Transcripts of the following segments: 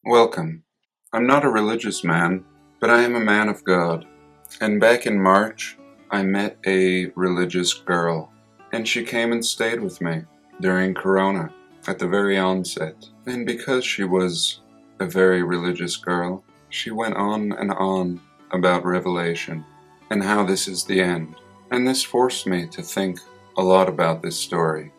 Welcome. I'm not a religious man, but I am a man of God. And back in March, I met a religious girl, and she came and stayed with me during Corona at the very onset. And because she was a very religious girl, she went on and on about Revelation and how this is the end. And this forced me to think a lot about this story.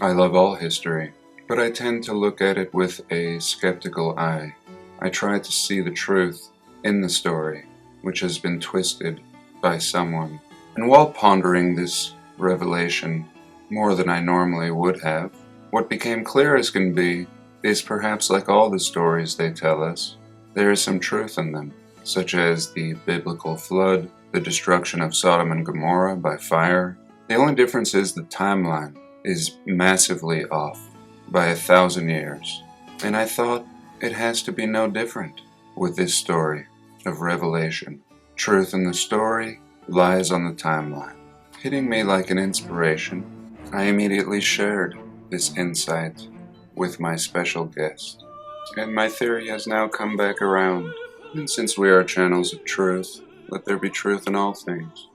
I love all history, but I tend to look at it with a skeptical eye. I try to see the truth in the story, which has been twisted by someone. And while pondering this revelation more than I normally would have, what became clear as can be is perhaps like all the stories they tell us, there is some truth in them, such as the biblical flood, the destruction of Sodom and Gomorrah by fire. The only difference is the timeline is massively off by 1,000 years. And I thought it has to be no different with this story of Revelation. Truth in the story, lies on the timeline. Hitting me like an inspiration, I immediately shared this insight with my special guest. And my theory has now come back around. And since we are channels of truth, let there be truth in all things,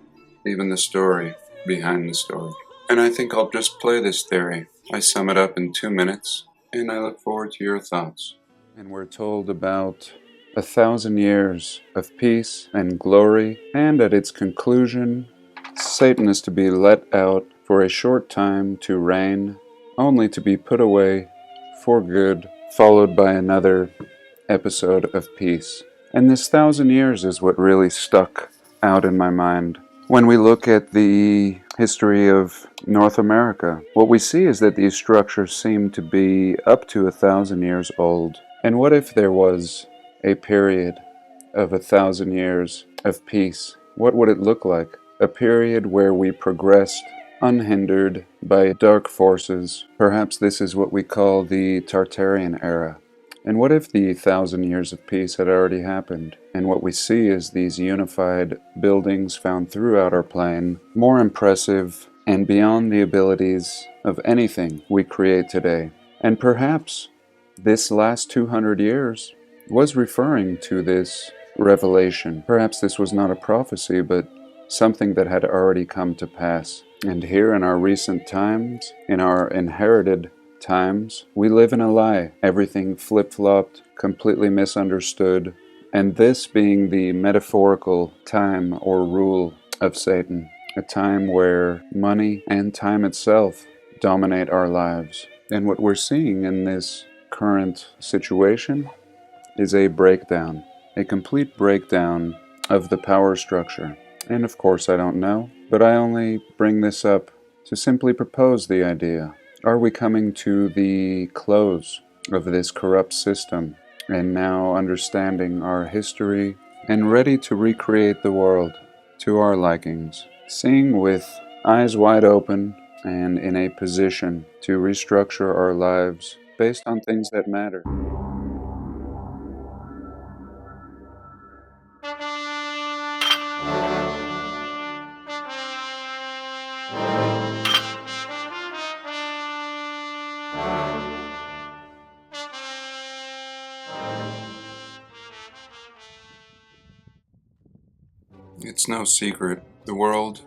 even the story behind the story. And I think I'll just play this theory. I sum it up in 2 minutes, and I look forward to your thoughts. And we're told about 1,000 years of peace and glory, and at its conclusion, Satan is to be let out for a short time to reign, only to be put away for good, followed by another episode of peace. And this 1,000 years is what really stuck out in my mind. When we look at the history of North America, what we see is that these structures seem to be up to 1,000 years old. And what if there was a period of 1,000 years of peace? What would it look like? A period where we progressed unhindered by dark forces. Perhaps this is what we call the Tartarian era. And what if the 1,000 years of peace had already happened, and what we see is these unified buildings found throughout our plane, more impressive and beyond the abilities of anything we create today? And perhaps this last 200 years was referring to this revelation. Perhaps this was not a prophecy, but something that had already come to pass. And here in our recent times, in our inherited times, we live in a lie. Everything flip-flopped, completely misunderstood, and this being the metaphorical time or rule of Satan, a time where money and time itself dominate our lives. And what we're seeing in this current situation is a breakdown, a complete breakdown of the power structure. And of course I don't know, but I only bring this up to simply propose the idea. Are we coming to the close of this corrupt system and now understanding our history and ready to recreate the world to our likings, seeing with eyes wide open and in a position to restructure our lives based on things that matter? It's no secret. The world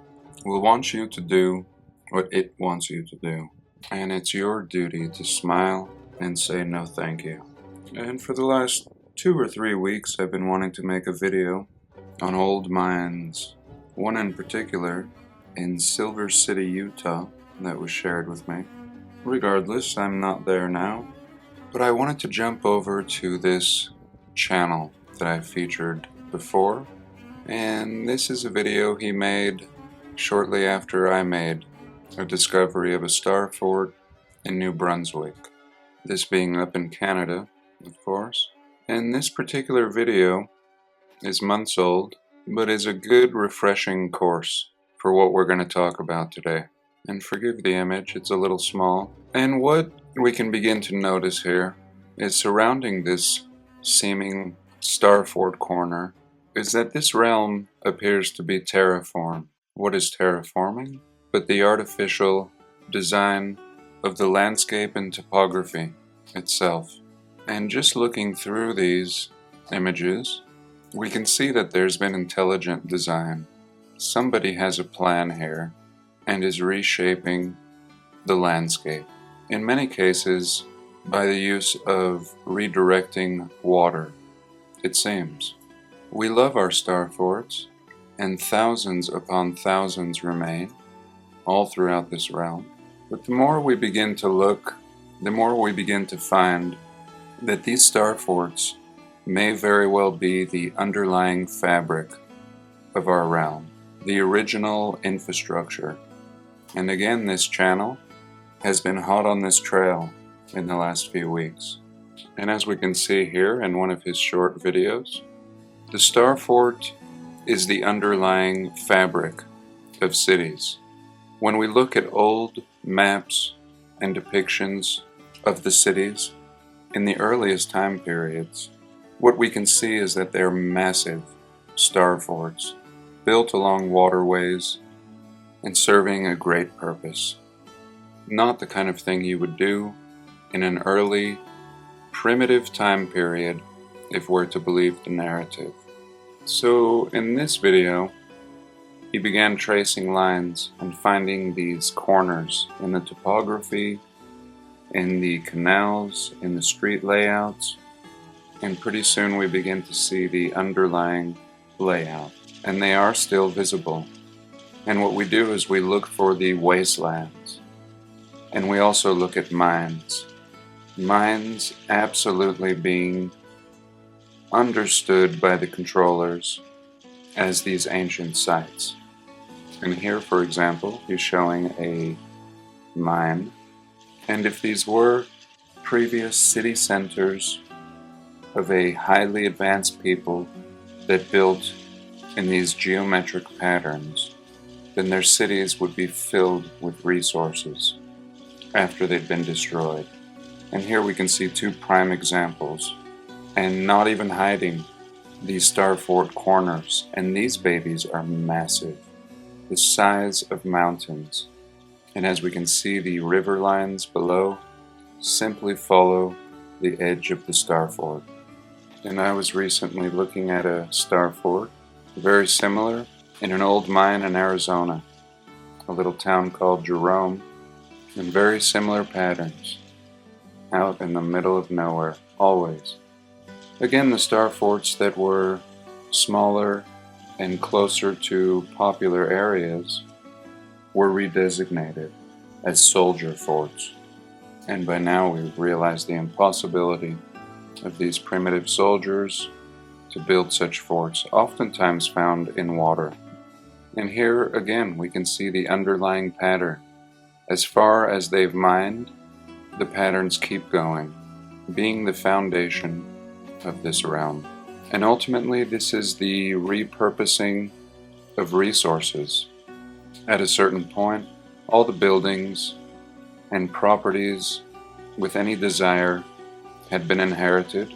will want you to do what it wants you to do. And it's your duty to smile and say no thank you. And for the last 2 or 3 weeks I've been wanting to make a video on old mines. One in particular in Silver City, Utah that was shared with me. Regardless, I'm not there now. But I wanted to jump over to this channel that I featured before. And this is a video he made shortly after I made a discovery of a Starfort in New Brunswick. This being up in Canada, of course. And this particular video is months old, but is a good refreshing course for what we're going to talk about today. And forgive the image, it's a little small. And what we can begin to notice here is surrounding this seeming Starfort corner is that this realm appears to be terraform. What is terraforming? But the artificial design of the landscape and topography itself. And just looking through these images, we can see that there's been intelligent design. Somebody has a plan here and is reshaping the landscape. In many cases, by the use of redirecting water, it seems. We love our Starforts, and thousands upon thousands remain, all throughout this realm. But the more we begin to look, the more we begin to find that these Starforts may very well be the underlying fabric of our realm, the original infrastructure. And again, this channel has been hot on this trail in the last few weeks. And as we can see here in one of his short videos, the Starfort is the underlying fabric of cities. When we look at old maps and depictions of the cities in the earliest time periods, what we can see is that they're massive Starforts built along waterways and serving a great purpose. Not the kind of thing you would do in an early, primitive time period if we're to believe the narrative. So in this video, he began tracing lines and finding these corners in the topography, in the canals, in the street layouts, and pretty soon we begin to see the underlying layout, and they are still visible. And what we do is we look for the wastelands, and we also look at mines. Mines absolutely being understood by the controllers as these ancient sites. And here, for example, he's showing a mine. And if these were previous city centers of a highly advanced people that built in these geometric patterns, then their cities would be filled with resources after they'd been destroyed. And here we can see two prime examples, and not even hiding these Starfort corners. And these babies are massive, the size of mountains. And as we can see, the river lines below simply follow the edge of the Starfort. And I was recently looking at a Starfort, very similar, in an old mine in Arizona, a little town called Jerome, and very similar patterns, out in the middle of nowhere, always. Again, the Starforts that were smaller and closer to popular areas were redesignated as soldier forts. And by now we've realized the impossibility of these primitive soldiers to build such forts, oftentimes found in water. And here again we can see the underlying pattern. As far as they've mined, the patterns keep going, being the foundation of this realm. And ultimately this is the repurposing of resources. At a certain point, all the buildings and properties with any desire had been inherited,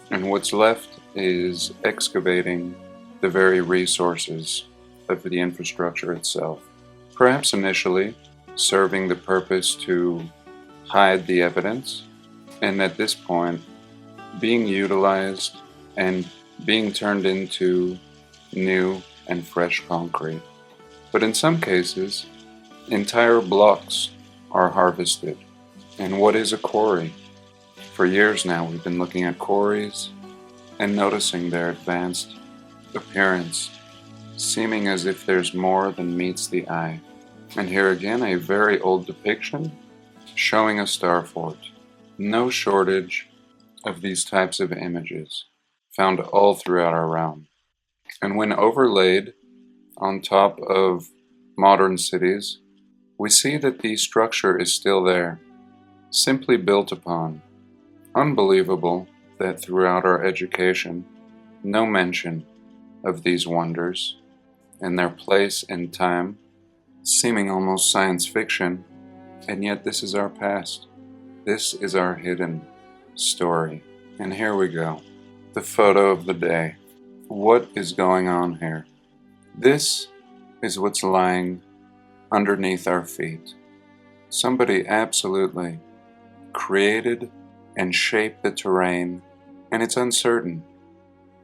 and what's left is excavating the very resources of the infrastructure itself. Perhaps initially serving the purpose to hide the evidence, and at this point being utilized and being turned into new and fresh concrete. But in some cases, entire blocks are harvested. And what is a quarry? For years now we've been looking at quarries and noticing their advanced appearance, seeming as if there's more than meets the eye. And here again a very old depiction showing a Starfort. No shortage of these types of images, found all throughout our realm. And when overlaid on top of modern cities, we see that the structure is still there, simply built upon. Unbelievable that throughout our education, no mention of these wonders and their place in time, seeming almost science fiction, and yet this is our past. This is our hidden story. And here we go. The photo of the day. What is going on here? This is what's lying underneath our feet. Somebody absolutely created and shape the terrain, and it's uncertain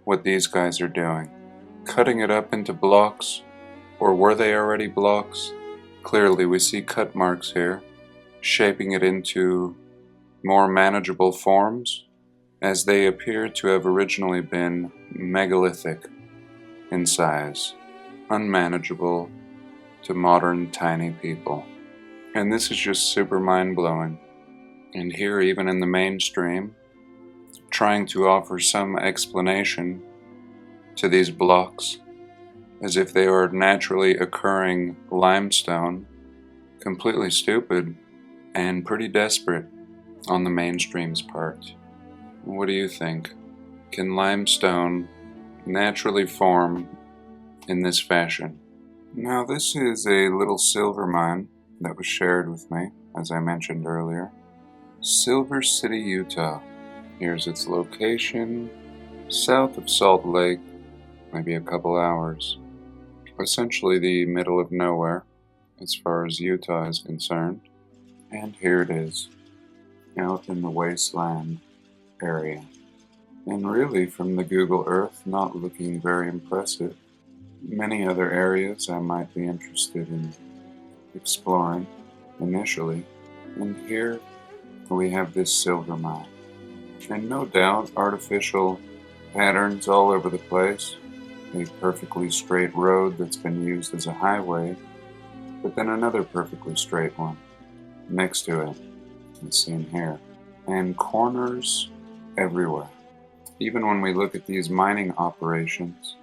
what these guys are doing. Cutting it up into blocks, or were they already blocks? Clearly we see cut marks here, shaping it into more manageable forms, as they appear to have originally been megalithic in size, unmanageable to modern tiny people. And this is just super mind-blowing. And here, even in the mainstream, trying to offer some explanation to these blocks as if they are naturally occurring limestone, completely stupid and pretty desperate on the mainstream's part. What do you think? Can limestone naturally form in this fashion? Now, this is a little silver mine that was shared with me, as I mentioned earlier. Silver City, Utah. Here's its location, south of Salt Lake, maybe a couple hours. Essentially the middle of nowhere, as far as Utah is concerned. And here it is, out in the wasteland area. And really, from the Google Earth, not looking very impressive. Many other areas I might be interested in exploring initially. And here we have this silver mine. And no doubt, artificial patterns all over the place. A perfectly straight road that's been used as a highway, but then another perfectly straight one next to it, as seen here. And corners everywhere. Even when we look at these mining operations,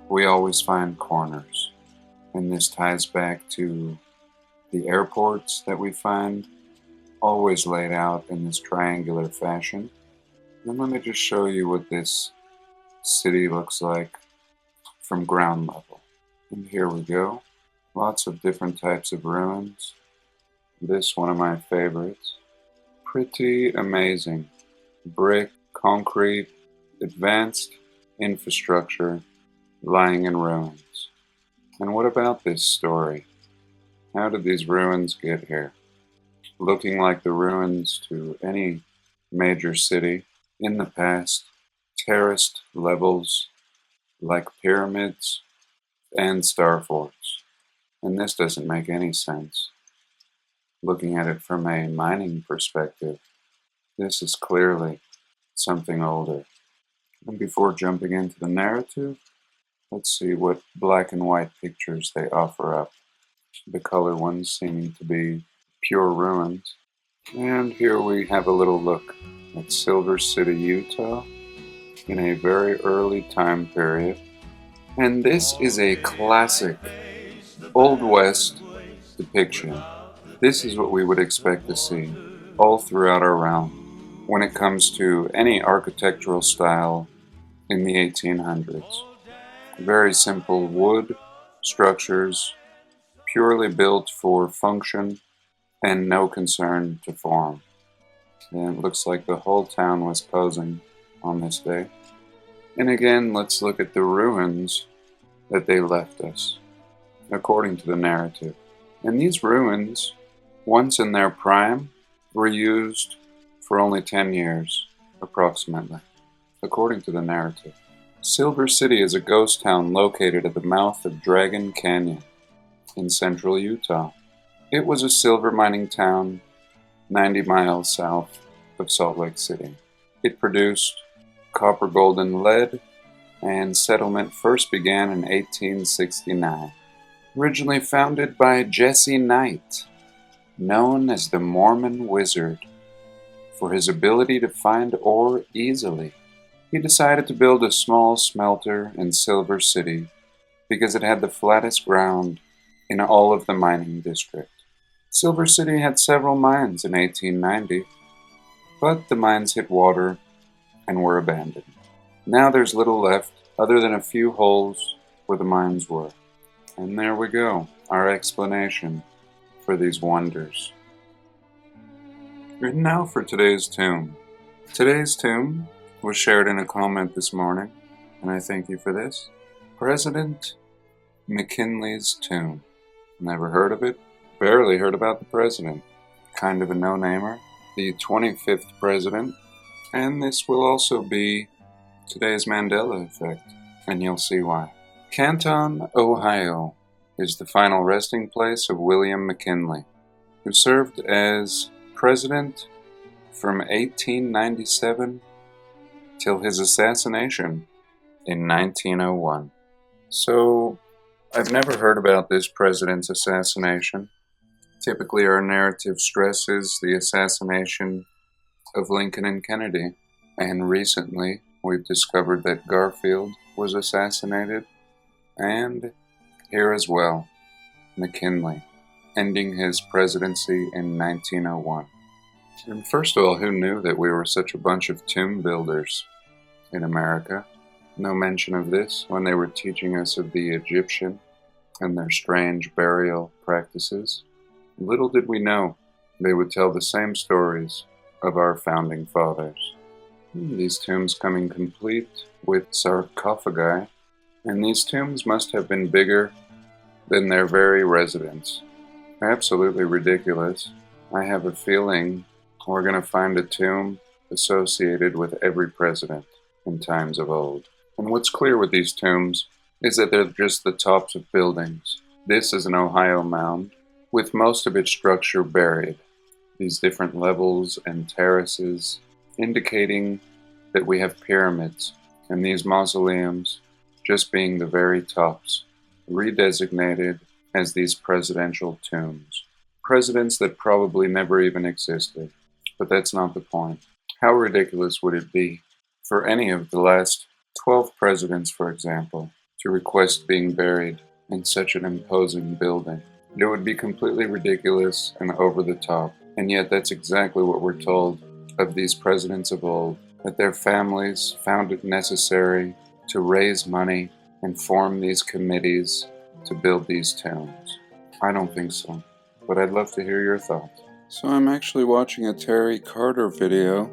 we always find corners. And this ties back to the airports that we find, always laid out in this triangular fashion. And let me just show you what this city looks like from ground level. And here we go. Lots of different types of ruins. This one of my favorites. Pretty amazing. Brick, concrete, advanced infrastructure lying in ruins. And what about this story? How did these ruins get here? Looking like the ruins to any major city in the past, terraced levels like pyramids and starforts. And this doesn't make any sense. Looking at it from a mining perspective, this is clearly something older. And before jumping into the narrative, let's see what black and white pictures they offer up. The color ones seeming to be pure ruins. And here we have a little look at Silver City, Utah in a very early time period. And this is a classic Old West depiction. This is what we would expect to see all throughout our realm when it comes to any architectural style in the 1800s. Very simple wood structures, purely built for function and no concern to form. And it looks like the whole town was posing on this day. And again, let's look at the ruins that they left us, according to the narrative. And these ruins, once in their prime, were used for only 10 years, approximately, according to the narrative. Silver City is a ghost town located at the mouth of Dragon Canyon in central Utah. It was a silver mining town 90 miles south of Salt Lake City. It produced copper, gold, and lead, and settlement first began in 1869. Originally founded by Jesse Knight, known as the Mormon Wizard, for his ability to find ore easily. He decided to build a small smelter in Silver City because it had the flattest ground in all of the mining district. Silver City had several mines in 1890, but the mines hit water and were abandoned. Now there's little left other than a few holes where the mines were. And there we go, our explanation for these wonders. And now for today's tune. Today's tune was shared in a comment this morning, and I thank you for this. President McKinley's tune. Never heard of it, barely heard about the president. Kind of a no-namer, the 25th president, and this will also be today's Mandela effect, and you'll see why. Canton, Ohio is the final resting place of William McKinley, who served as president from 1897 till his assassination in 1901. So, I've never heard about this president's assassination. Typically, our narrative stresses the assassination of Lincoln and Kennedy, and recently we've discovered that Garfield was assassinated, and here as well, McKinley, ending his presidency in 1901. And first of all, who knew that we were such a bunch of tomb builders in America? No mention of this when they were teaching us of the Egyptian and their strange burial practices. Little did we know they would tell the same stories of our founding fathers. These tombs coming complete with sarcophagi, and these tombs must have been bigger than their very residence. Absolutely ridiculous. I have a feeling we're going to find a tomb associated with every president in times of old. And what's clear with these tombs is that they're just the tops of buildings. This is an Ohio mound, with most of its structure buried. These different levels and terraces indicating that we have pyramids, and these mausoleums just being the very tops, redesignated as these presidential tombs. Presidents that probably never even existed, but that's not the point. How ridiculous would it be for any of the last 12 presidents, for example, to request being buried in such an imposing building? It would be completely ridiculous and over the top, and yet that's exactly what we're told of these presidents of old, that their families found it necessary to raise money and form these committees to build these tombs. I don't think so, but I'd love to hear your thoughts. So I'm actually watching a Terry Carter video,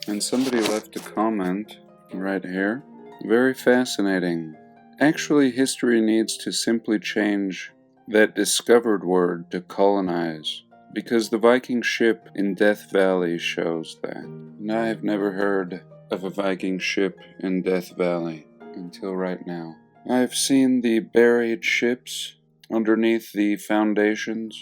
and somebody left a comment right here. Very fascinating. Actually, history needs to simply change that discovered word to colonize, because the Viking ship in Death Valley shows that. And I've never heard of a Viking ship in Death Valley until right now. I've seen the buried ships underneath the foundations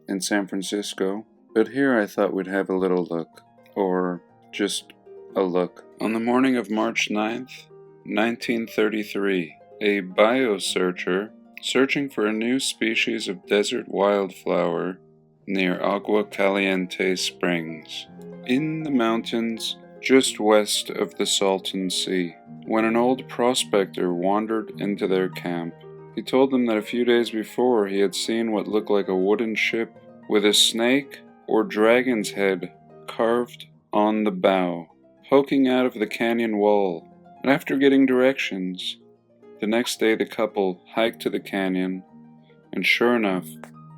in San Francisco, but here I thought we'd have a little look, or just a look. On the morning of March 9th, 1933, a biosearcher searching for a new species of desert wildflower near Agua Caliente Springs, in the mountains just west of the Salton Sea, when an old prospector wandered into their camp. He told them that a few days before he had seen what looked like a wooden ship with a snake or dragon's head carved on the bow, poking out of the canyon wall. And after getting directions, the next day the couple hiked to the canyon, and sure enough,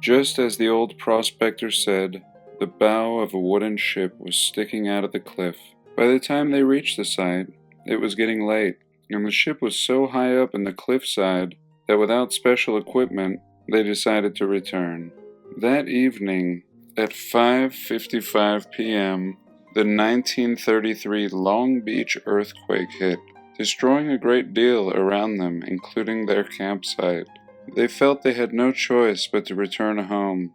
just as the old prospector said, the bow of a wooden ship was sticking out of the cliff. By the time they reached the site, it was getting late, and the ship was so high up in the cliffside that without special equipment, they decided to return. That evening, at 5:55 p.m., the 1933 Long Beach earthquake hit, destroying a great deal around them, including their campsite. They felt they had no choice but to return home,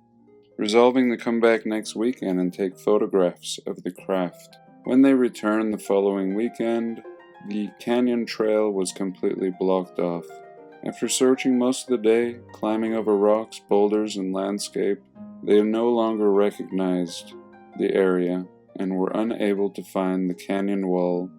resolving to come back next weekend and take photographs of the craft. When they returned the following weekend, the canyon trail was completely blocked off. After searching most of the day, climbing over rocks, boulders, and landscape, they no longer recognized the area and were unable to find the canyon wall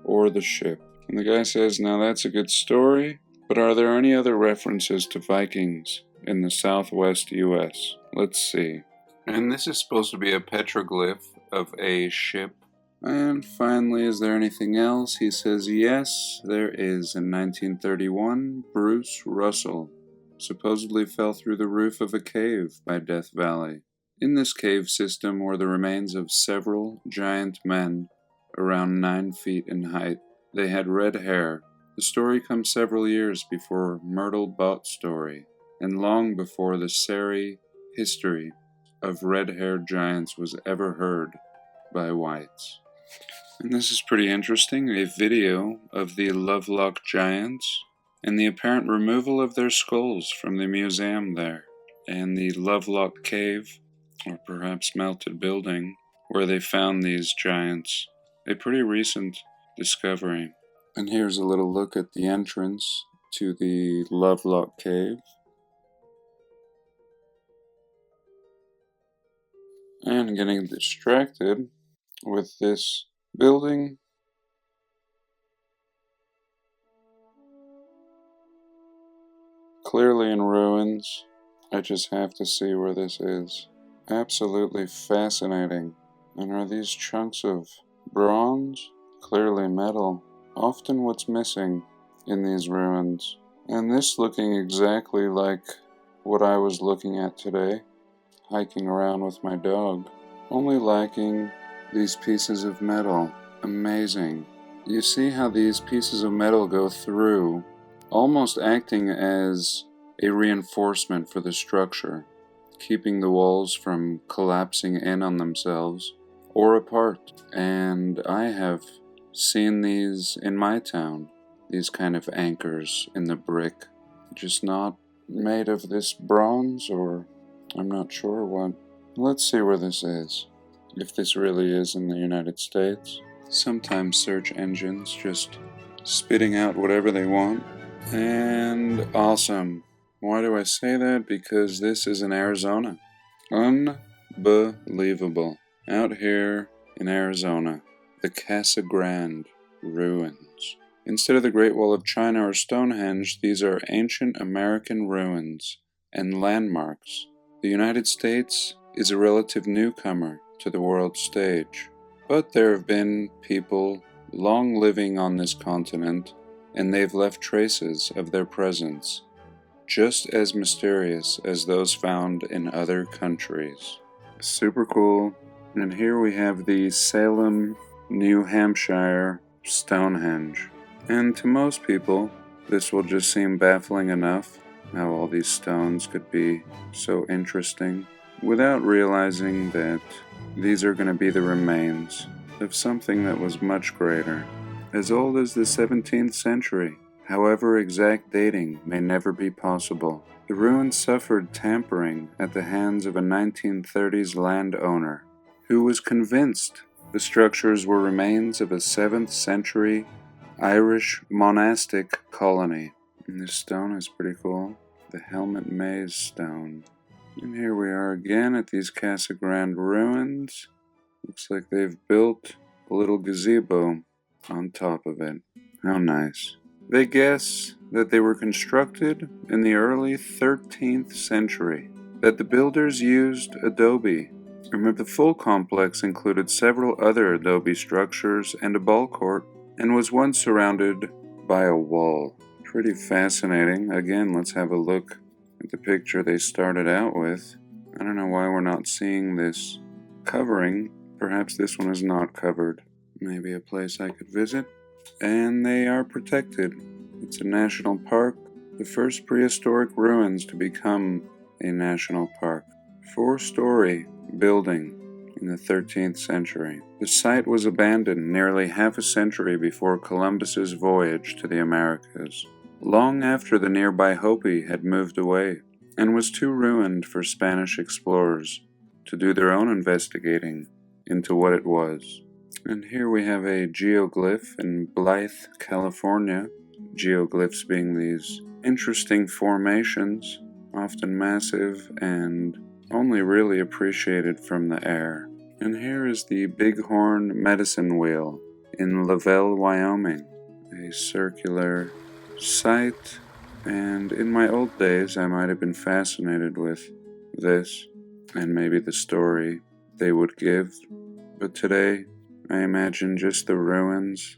or the ship. And the guy says, now that's a good story, but are there any other references to Vikings in the southwest U.S.? Let's see. And this is supposed to be a petroglyph of a ship. And finally, is there anything else? He says, yes, there is. In 1931, Bruce Russell supposedly fell through the roof of a cave by Death Valley. In this cave system were the remains of several giant men around 9 feet in height. They had red hair. The story comes several years before Myrtle Bott story, and long before the Seri history. of red-haired giants was ever heard by whites. And this is pretty interesting, a video of the Lovelock giants and the apparent removal of their skulls from the museum there, and the Lovelock cave, or perhaps melted building, where they found these giants. A pretty recent discovery. And here's a little look at the entrance to the Lovelock cave. And getting distracted with this building. Clearly in ruins. I just have to see where this is. Absolutely fascinating. And are these chunks of bronze? Clearly metal. Often what's missing in these ruins. And this looking exactly like what I was looking at today, hiking around with my dog. Only lacking these pieces of metal. Amazing. You see how these pieces of metal go through, almost acting as a reinforcement for the structure, keeping the walls from collapsing in on themselves or apart. And I have seen these in my town, these kind of anchors in the brick, just not made of this bronze, or I'm not sure what. Let's see where this is, if this really is in the United States. Sometimes search engines just spitting out whatever they want. And awesome. Why do I say that? Because this is in Arizona. Unbelievable. Out here in Arizona, the Casa Grande ruins. Instead of the Great Wall of China or Stonehenge, these are ancient American ruins and landmarks. The United States is a relative newcomer to the world stage, but there have been people long living on this continent, and they've left traces of their presence, just as mysterious as those found in other countries. Super cool. And here we have the Salem, New Hampshire Stonehenge. And to most people, this will just seem baffling enough, how all these stones could be so interesting, without realizing that these are going to be the remains of something that was much greater, as old as the 17th century. However, exact dating may never be possible. The ruins suffered tampering at the hands of a 1930s landowner who was convinced the structures were remains of a 7th century Irish monastic colony. And this stone is pretty cool. The Helmet Maze stone. And here we are again at these Casa Grande ruins. Looks like they've built a little gazebo on top of it. How nice. They guess that they were constructed in the early 13th century, that the builders used adobe. Remember, the full complex included several other adobe structures and a ball court, and was once surrounded by a wall. Pretty fascinating. Again, let's have a look at the picture they started out with. I don't know why we're not seeing this covering. Perhaps this one is not covered. Maybe a place I could visit. And they are protected. It's a national park, the first prehistoric ruins to become a national park. 4-story building in the 13th century. The site was abandoned nearly half a century before Columbus's voyage to the Americas, long after the nearby Hopi had moved away, and was too ruined for Spanish explorers to do their own investigating into what it was. And here we have a geoglyph in Blythe, California. Geoglyphs being these interesting formations, often massive and only really appreciated from the air. And here is the Bighorn Medicine Wheel in Lavelle, Wyoming, a circular site. And in my old days, I might have been fascinated with this and maybe the story they would give. But today, I imagine just the ruins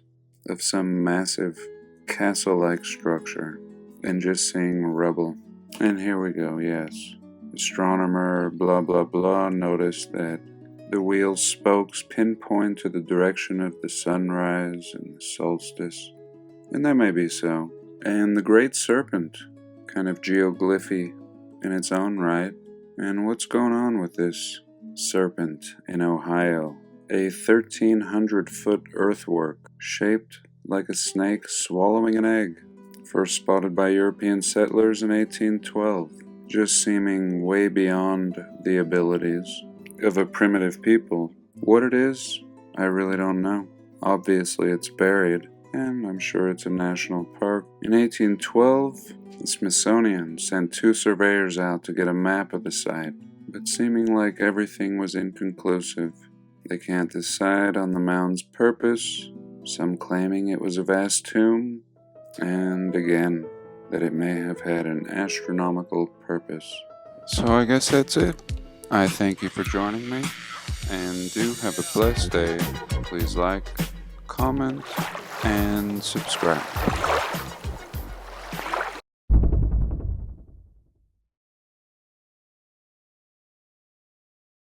of some massive castle-like structure and just seeing rubble. And here we go, yes. Astronomer blah blah blah noticed that the wheel's spokes pinpoint to the direction of the sunrise and the solstice. And that may be so. And the Great Serpent, kind of geoglyphy in its own right, And what's going on with this serpent in Ohio? A 1,300-foot earthwork shaped like a snake swallowing an egg, first spotted by European settlers in 1812, just seeming way beyond the abilities of a primitive people. What it is, I really don't know. Obviously it's buried, and I'm sure it's a national park. In 1812, the Smithsonian sent 2 surveyors out to get a map of the site, but seeming like everything was inconclusive. They can't decide on the mound's purpose, some claiming it was a vast tomb, and again, that it may have had an astronomical purpose. So I guess that's it. I thank you for joining me, and do have a blessed day. Please like, comment, and subscribe.